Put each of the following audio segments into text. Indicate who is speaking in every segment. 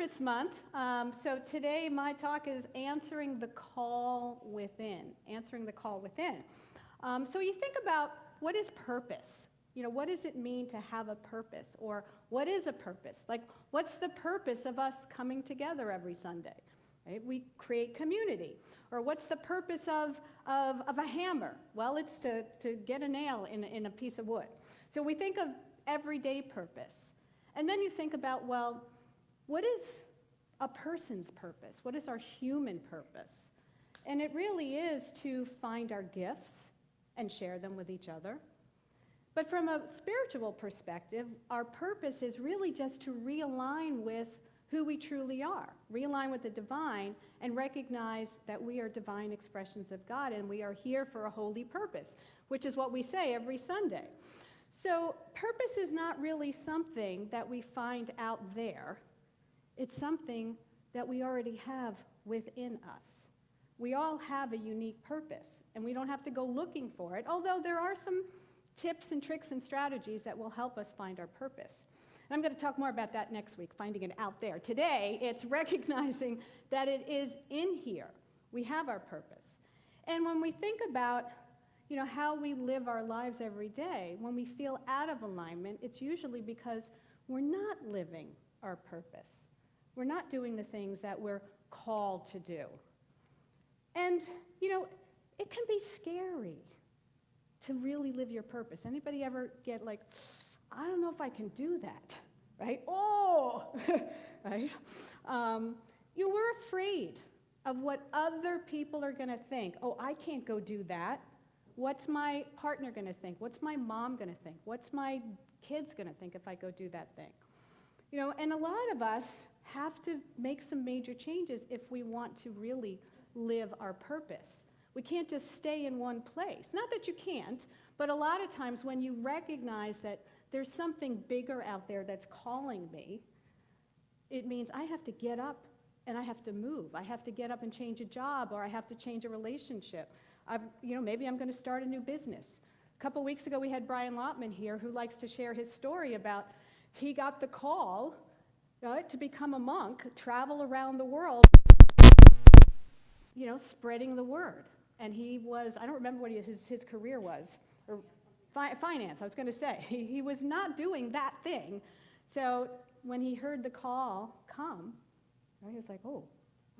Speaker 1: Purpose Month. So today my talk is answering the call within. Answering the call within. So you think about, what is purpose? You know, what does it mean to have a purpose? Or what is a purpose? Like, what's the purpose of us coming together every Sunday? Right? We create community. Or what's the purpose of a hammer? Well, it's to get a nail in a piece of wood. So we think of everyday purpose. And then you think about, well, what is a person's purpose? What is our human purpose? And it really is to find our gifts and share them with each other. But from a spiritual perspective, our purpose is really just to realign with who we truly are, realign with the divine, and recognize that we are divine expressions of God, and we are here for a holy purpose, which is what we say every Sunday. So purpose is not really something that we find out there. It's something that we already have within us. We all have a unique purpose, and we don't have to go looking for it, although there are some tips and tricks and strategies that will help us find our purpose. And I'm going to talk more about that next week, finding it out there. Today, it's recognizing that it is in here. We have our purpose. And when we think about, you know, how we live our lives every day, when we feel out of alignment, it's usually because we're not living our purpose. We're not doing the things that we're called to do. And, you know, it can be scary to really live your purpose. Anybody ever get like, I don't know if I can do that, right? Oh, right? You were afraid of what other people are going to think. Oh, I can't go do that. What's my partner going to think? What's my mom going to think? What's my kids going to think if I go do that thing? You know, and a lot of us have to make some major changes if we want to really live our purpose. We can't just stay in one place. Not that you can't, but a lot of times when you recognize that there's something bigger out there that's calling me, it means I have to get up and I have to move. I have to get up and change a job, or I have to change a relationship. Maybe I'm going to start a new business. A couple weeks ago we had Brian Lotman here, who likes to share his story about he got the call to become a monk, travel around the world, spreading the word. And he was, I don't remember what his career was, or finance, I was going to say. He was not doing that thing. So when he heard the call come, he was like, oh,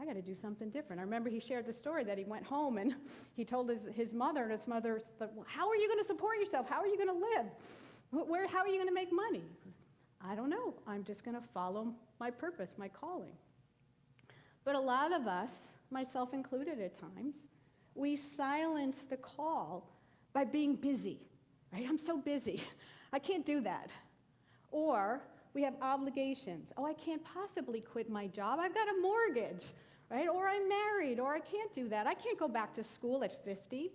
Speaker 1: I got to do something different. I remember he shared the story that he went home and he told his mother, and his mother said, well, how are you going to support yourself? How are you going to live? How are you going to make money? I don't know. I'm just going to follow my purpose, my calling. But a lot of us, myself included at times, we silence the call by being busy. Right? I'm so busy. I can't do that. Or we have obligations. Oh, I can't possibly quit my job. I've got a mortgage, right? Or I'm married, or I can't do that. I can't go back to school at 50.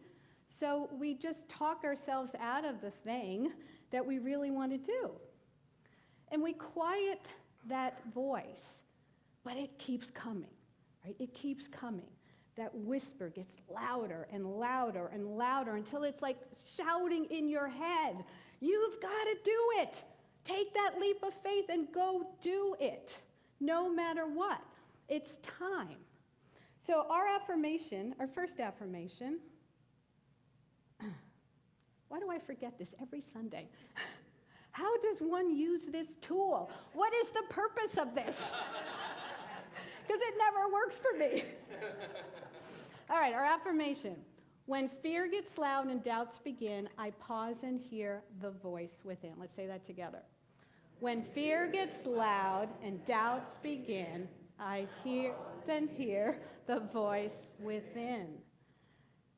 Speaker 1: So we just talk ourselves out of the thing that we really want to do. And we quiet that voice, but it keeps coming, right? It keeps coming. That whisper gets louder and louder and louder until it's like shouting in your head, you've got to do it. Take that leap of faith and go do it, no matter what. It's time. So our first affirmation, why do I forget this every Sunday? How does one use this tool? What is the purpose of this? Because it never works for me. All right, our affirmation. When fear gets loud and doubts begin, I pause and hear the voice within. Let's say that together. When fear gets loud and doubts begin, I hear and hear the voice within.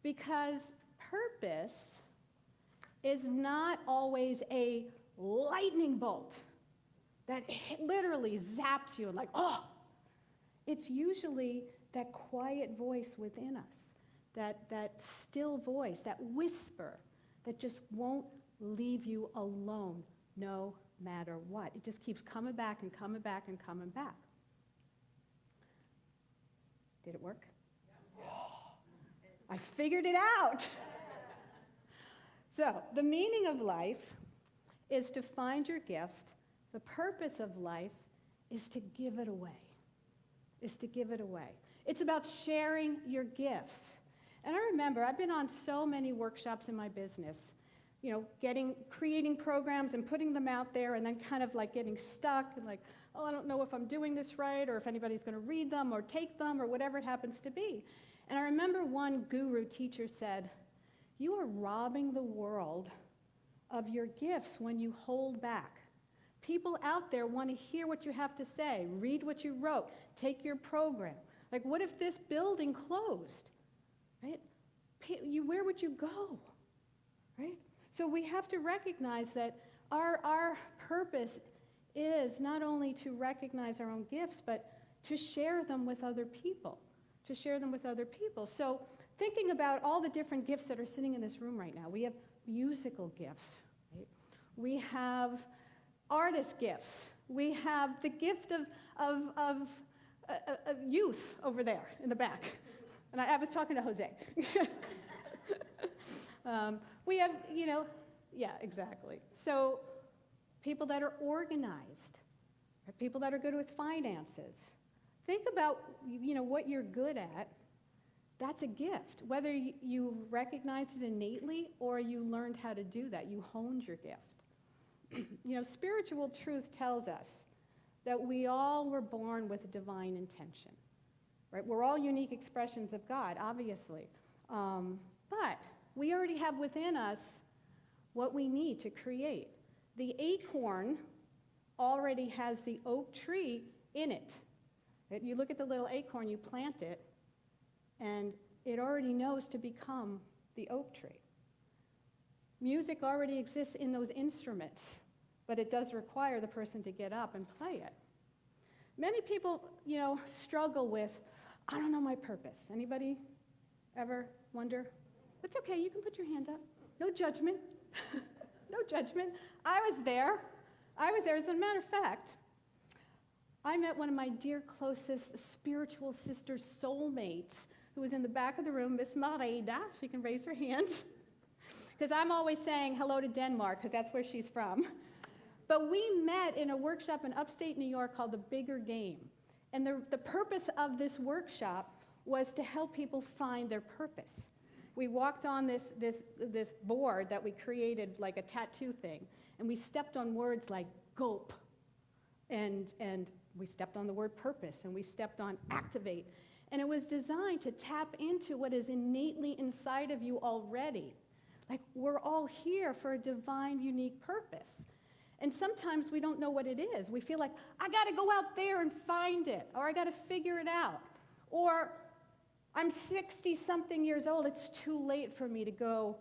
Speaker 1: Because purpose is not always a lightning bolt that literally zaps you and like, oh! It's usually that quiet voice within us, that still voice, that whisper that just won't leave you alone no matter what. It just keeps coming back and coming back and coming back. Did it work? Yeah. I figured it out. So, the meaning of life is to find your gift. The purpose of life is to give it away. is to give it away. It's about sharing your gifts. And I remember, I've been on so many workshops in my business, creating programs and putting them out there, and then kind of like getting stuck and like, oh, I don't know if I'm doing this right, or if anybody's going to read them or take them or whatever it happens to be. And I remember one guru teacher said, you are robbing the world of your gifts when you hold back. People out there want to hear what you have to say, read what you wrote, take your program. Like, what if this building closed? Right? Where would you go? Right? So we have to recognize that our purpose is not only to recognize our own gifts, but to share them with other people. To share them with other people. So thinking about all the different gifts that are sitting in this room right now. We have musical gifts. Right? We have artist gifts. We have the gift of youth over there in the back. And I was talking to Jose. We have, yeah, exactly. So people that are organized, or people that are good with finances. Think about, what you're good at. That's a gift. Whether you recognize it innately or you learned how to do that, you honed your gift. Spiritual truth tells us that we all were born with a divine intention. Right? We're all unique expressions of God, obviously. But we already have within us what we need to create. The acorn already has the oak tree in it. Right? You look at the little acorn, you plant it, and it already knows to become the oak tree. Music already exists in those instruments, but it does require the person to get up and play it. Many people, struggle with, I don't know my purpose. Anybody ever wonder? It's okay, you can put your hand up. No judgment. No judgment. I was there. As a matter of fact, I met one of my dear closest spiritual sister soulmates who was in the back of the room, Miss Mareda. She can raise her hand. Because I'm always saying hello to Denmark, because that's where she's from. But we met in a workshop in upstate New York called The Bigger Game. And the purpose of this workshop was to help people find their purpose. We walked on this board that we created like a tattoo thing, and we stepped on words like gulp, and we stepped on the word purpose, and we stepped on activate. And it was designed to tap into what is innately inside of you already. Like, we're all here for a divine, unique purpose. And sometimes we don't know what it is. We feel like, I got to go out there and find it, or I got to figure it out. Or I'm 60-something years old, it's too late for me to go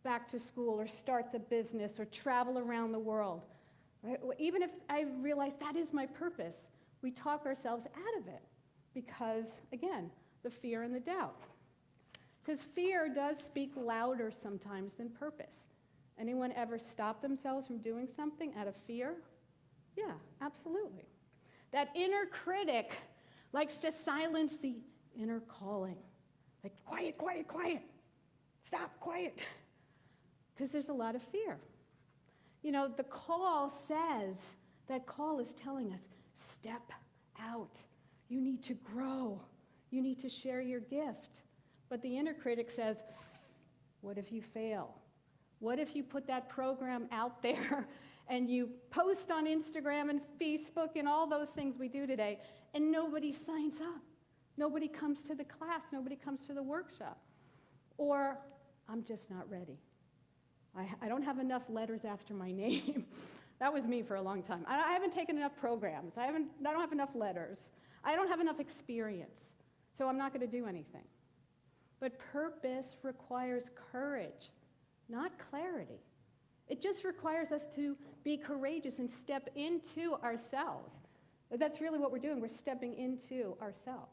Speaker 1: back to school or start the business or travel around the world. Right? Even if I realize that is my purpose, we talk ourselves out of it because, again, the fear and the doubt. Because fear does speak louder sometimes than purpose. Anyone ever stop themselves from doing something out of fear? Yeah, absolutely. That inner critic likes to silence the inner calling. Like, quiet, quiet, quiet. Stop, quiet. Because there's a lot of fear. The call says, that call is telling us, step out. You need to grow. You need to share your gift. But the inner critic says, what if you fail? What if you put that program out there and you post on Instagram and Facebook and all those things we do today, and nobody signs up? Nobody comes to the class. Nobody comes to the workshop. Or, I'm just not ready. I don't have enough letters after my name. That was me for a long time. I haven't taken enough programs. I don't have enough letters. I don't have enough experience. So I'm not going to do anything. But purpose requires courage, not clarity. It just requires us to be courageous and step into ourselves. That's really what we're doing. We're stepping into ourselves.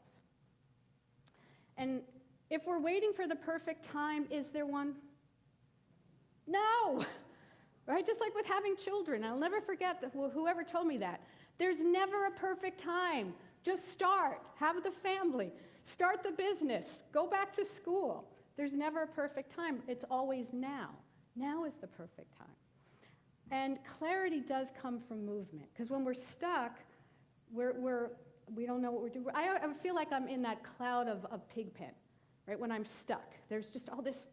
Speaker 1: And if we're waiting for the perfect time, is there one? No! Right? Just like with having children. I'll never forget whoever told me that. There's never a perfect time. Just start. Have the family. Start the business. Go back to school. There's never a perfect time. It's always now. Now is the perfect time. And clarity does come from movement. Because when we're stuck, we're we don't know what we're doing. I feel like I'm in that cloud of pig pen, right? When I'm stuck, there's just all this,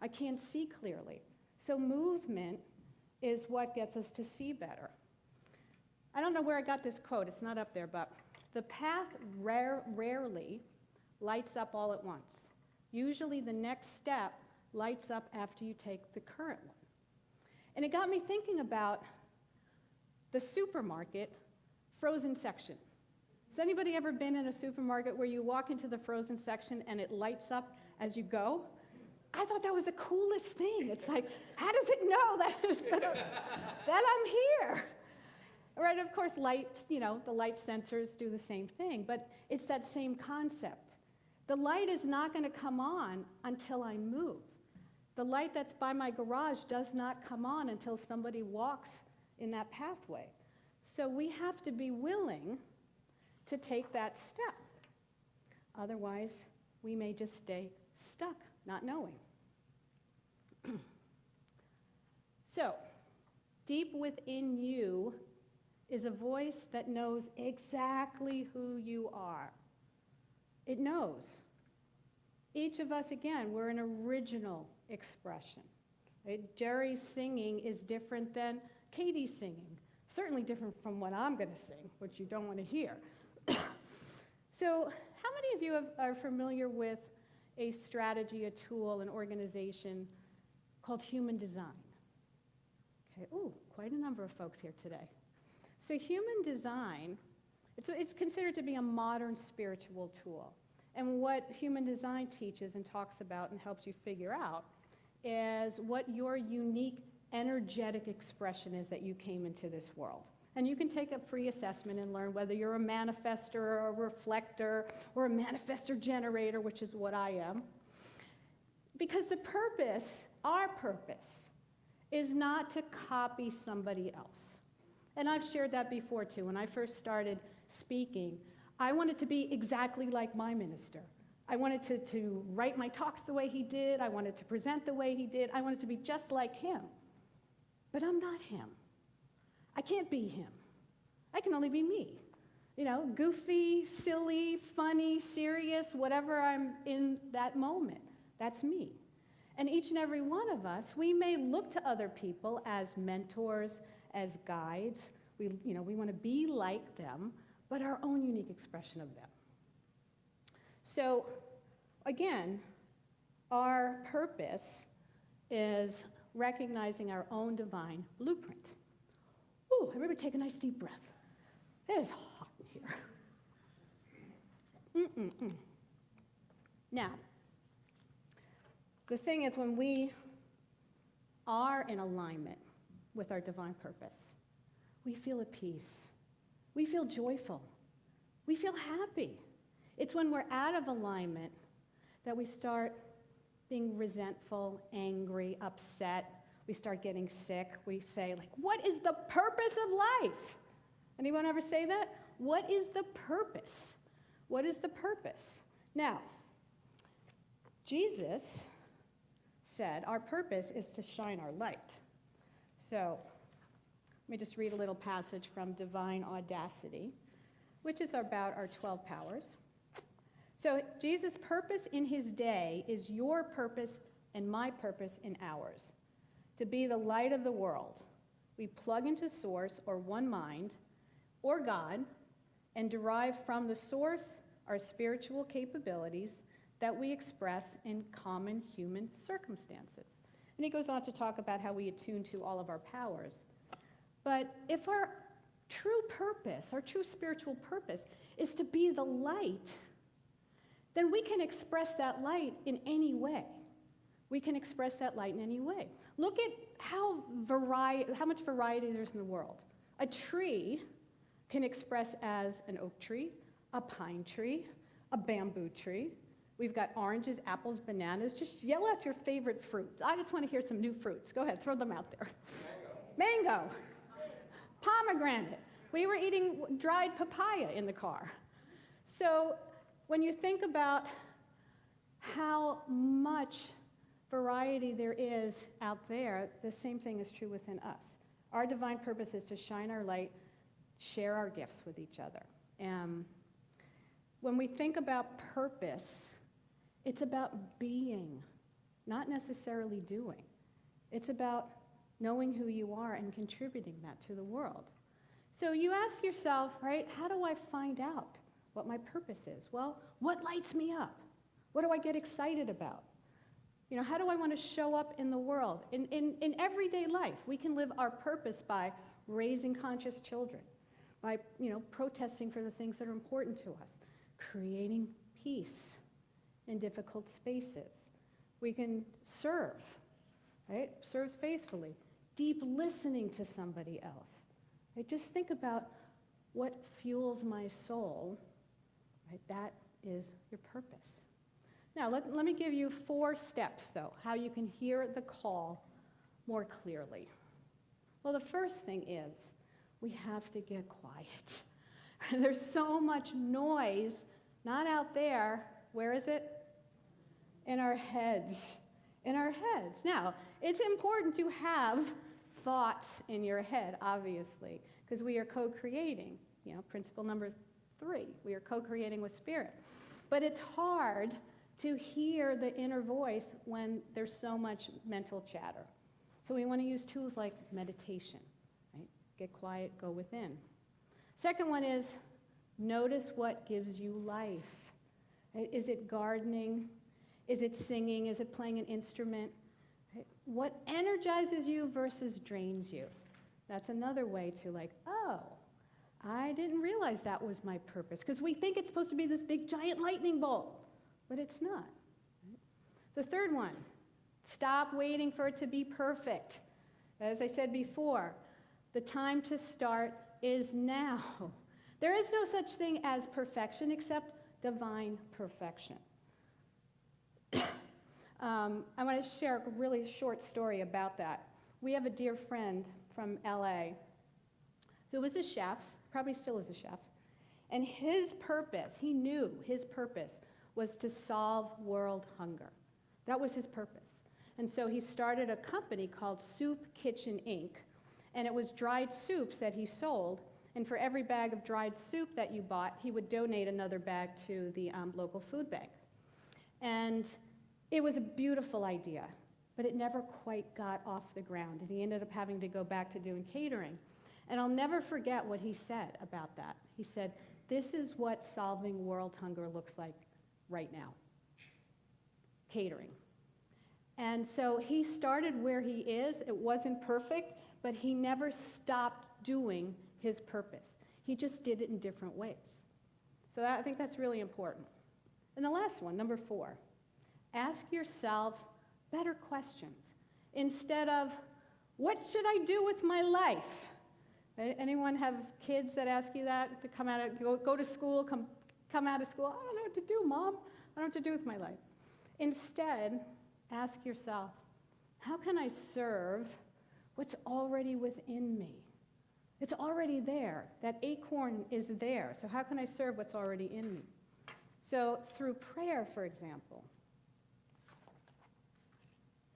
Speaker 1: I can't see clearly. So movement is what gets us to see better. I don't know where I got this quote, it's not up there, but the path rarely lights up all at once. Usually the next step lights up after you take the current one. And it got me thinking about the supermarket frozen section. Has anybody ever been in a supermarket where you walk into the frozen section and it lights up as you go? I thought that was the coolest thing. It's like, how does it know that I'm here? Right, of course, lights, the light sensors do the same thing, but it's that same concept. The light is not going to come on until I move. The light that's by my garage does not come on until somebody walks in that pathway. So we have to be willing to take that step. Otherwise, we may just stay stuck, not knowing. So, deep within you is a voice that knows exactly who you are. It knows. Each of us, again, we're an original expression. Right? Jerry's singing is different than Katie's singing. Certainly different from what I'm going to sing, which you don't want to hear. So how many of you are familiar with a strategy, a tool, an organization called human design? Okay, ooh, quite a number of folks here today. So human design, it's considered to be a modern spiritual tool. And what human design teaches and talks about and helps you figure out is what your unique energetic expression is that you came into this world. And you can take a free assessment and learn whether you're a manifestor or a reflector or a manifestor generator, which is what I am. Because the purpose, our purpose, is not to copy somebody else. And I've shared that before too. When I first started speaking, I wanted to be exactly like my minister. I wanted to write my talks the way he did. I wanted to present the way he did. I wanted to be just like him. But I'm not him. I can't be him. I can only be me. Goofy, silly, funny, serious, whatever I'm in that moment. That's me. And each and every one of us, we may look to other people as mentors, as guides. We want to be like them, but our own unique expression of them. So, again, our purpose is recognizing our own divine blueprint. Ooh, everybody take a nice deep breath. It is hot in here. Now, the thing is, when we are in alignment with our divine purpose, we feel at peace. We feel joyful. We feel happy. It's when we're out of alignment that we start being resentful, angry, upset. We start getting sick. We say, what is the purpose of life? Anyone ever say that? What is the purpose? What is the purpose? Now, Jesus said our purpose is to shine our light. So, let me just read a little passage from Divine Audacity, which is about our 12 powers. So, Jesus' purpose in his day is your purpose and my purpose in ours. To be the light of the world. We plug into source or one mind or God and derive from the source our spiritual capabilities that we express in common human circumstances. And he goes on to talk about how we attune to all of our powers. But if our true purpose, our true spiritual purpose, is to be the light, then we can express that light in any way. We can express that light in any way. Look at how much variety there's in the world. A tree can express as an oak tree, a pine tree, a bamboo tree. We've got oranges, apples, bananas. Just yell out your favorite fruit. I just want to hear some new fruits. Go ahead, throw them out there. Mango. Pomegranate. We were eating dried papaya in the car. So when you think about how much variety there is out there, the same thing is true within us. Our divine purpose is to shine our light, share our gifts with each other. When we think about purpose, it's about being, not necessarily doing. It's about knowing who you are and contributing that to the world. So you ask yourself, right, how do I find out what my purpose is? Well, what lights me up? What do I get excited about? How do I want to show up in the world? In everyday life, we can live our purpose by raising conscious children, by, protesting for the things that are important to us, creating peace in difficult spaces. We can serve, right? Serve faithfully. Deep listening to somebody else. Right? Just think about what fuels my soul. Right? That is your purpose. Now, let me give you 4 steps, though, how you can hear the call more clearly. Well, the first thing is we have to get quiet. There's so much noise, not out there. Where is it? In our heads. In our heads. Now, it's important to have thoughts in your head, obviously, because we are co-creating. Principle number 3, we are co-creating with Spirit. But it's hard to hear the inner voice when there's so much mental chatter. So we want to use tools like meditation, right? Get quiet, go within. Second one is notice what gives you life. Right? Is it gardening? Is it singing? Is it playing an instrument? Right? What energizes you versus drains you? That's another way to I didn't realize that was my purpose. Because we think it's supposed to be this big giant lightning bolt. But it's not. Right? The third one, stop waiting for it to be perfect. As I said before, the time to start is now. There is no such thing as perfection except divine perfection. I want to share a really short story about that. We have a dear friend from LA who was a chef, probably still is a chef, and his purpose, he knew his purpose was to solve world hunger. That was his purpose. And so he started a company called Soup Kitchen Inc., and it was dried soups that he sold, and for every bag of dried soup that you bought, he would donate another bag to the local food bank. And it was a beautiful idea, but it never quite got off the ground, and he ended up having to go back to doing catering. And I'll never forget what he said about that. He said, "This is what solving world hunger looks like right now, catering." And so he started where he is. It wasn't perfect, but he never stopped doing his purpose. He just did it in different ways. So I think that's really important. And the last one, number 4, ask yourself better questions. Instead of, what should I do with my life? Anyone have kids that ask you that, to come out of, go to school, come out of school? I don't know what to do, Mom. I don't know what to do with my life. Instead, ask yourself, how can I serve what's already within me? It's already there. That acorn is there. So how can I serve what's already in me? So through prayer, for example.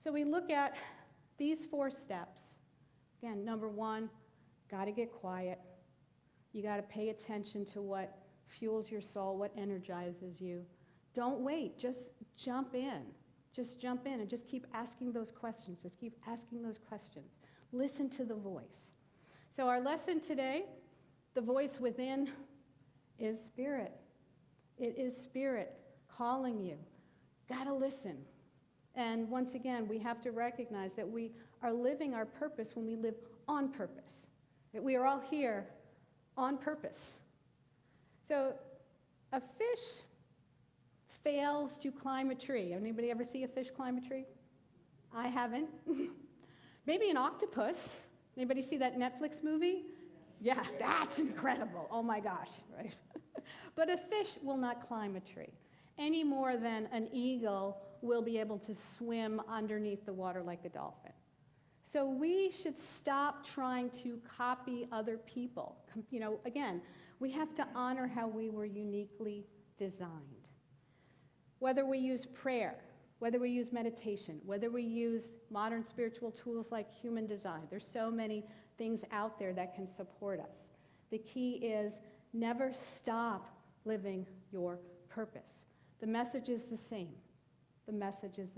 Speaker 1: So we look at these 4 steps. Again, number 1, got to get quiet. You got to pay attention to what fuels your soul, what energizes you. Don't wait. Just jump in. Just jump in and just keep asking those questions. Just keep asking those questions. Listen to the voice. So our lesson today, the voice within is Spirit. It is Spirit calling you. Got to listen. And once again, we have to recognize that we are living our purpose when we live on purpose. That we are all here on purpose. So a fish fails to climb a tree. Anybody ever see a fish climb a tree? I haven't. Maybe an octopus. Anybody see that Netflix movie? Yeah, that's incredible. Oh my gosh, right? But a fish will not climb a tree any more than an eagle will be able to swim underneath the water like a dolphin. So we should stop trying to copy other people. Again, we have to honor how we were uniquely designed. Whether we use prayer, whether we use meditation, whether we use modern spiritual tools like human design, there's so many things out there that can support us. The key is Never stop living your purpose. The message is the same. The message is